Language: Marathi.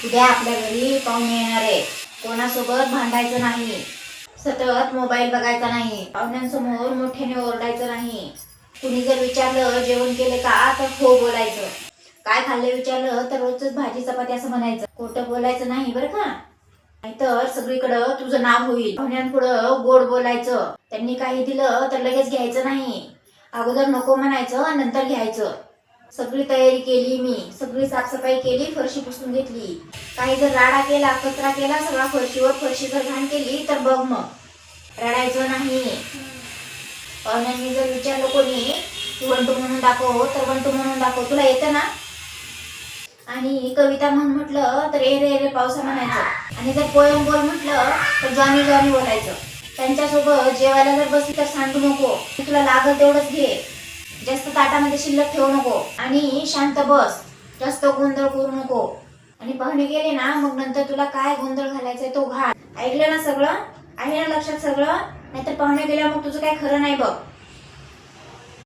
उद्या आपल्या घरी पाहुणे येणार आहे. कोणासोबत भांडायचं नाही, सतत मोबाईल बघायचा नाही, पाहुण्यांसमोर मोठ्याने ओरडायचं नाही. कुणी जर विचारलं जेवण केले का तर हो बोलायचं. काय खाल्ले विचारलं तर रोजच भाजी चपाती असं म्हणायचं. खोटं बोलायचं नाही बरं का, नाहीतर सगळीकडं तुझं नाव होईल. पाहुण्यांपुढं गोड बोलायचं. त्यांनी काही दिलं तर लगेच घ्यायचं नाही. अगोदर नको म्हणायचं, नंतर घ्यायचं. सगळी तयारी केली मी, सगळी साफसफाई केली, फरशी पुसून घेतली. काही जर राडा केला, कचरा केला सगळा फरशीवर, फरशी जर घाण केली तर बघ मग. रडायचं नाही. पाहुण्यांनी जर विचारलं कोणी तू वंटू म्हणून दाखव तर वंटू म्हणून दाखव. तुला येतं ना? आणि कविता म्हण म्हटलं तर ए रे रे पावसा म्हणायचं. आणि जर पोयम बोल म्हटलं तर जॉनी जॉनी बोलायचं. त्यांच्यासोबत जेवायला जर बसली तर सांडू नको. तुला लागल तेवढंच घे, जास्त ताटामध्ये शिल्लक ठेवू नको. आणि शांत बस, जास्त गोंधळ करू नको. आणि पाहुणे गेले ना मग नंतर तुला काय गोंधळ घालायचंय तो घाल. ऐकलं ना सगळं? आहे ना लक्षात सगळं? नाहीतर पाहुणे गेल्या मग तुझं काय खरं नाही बघ.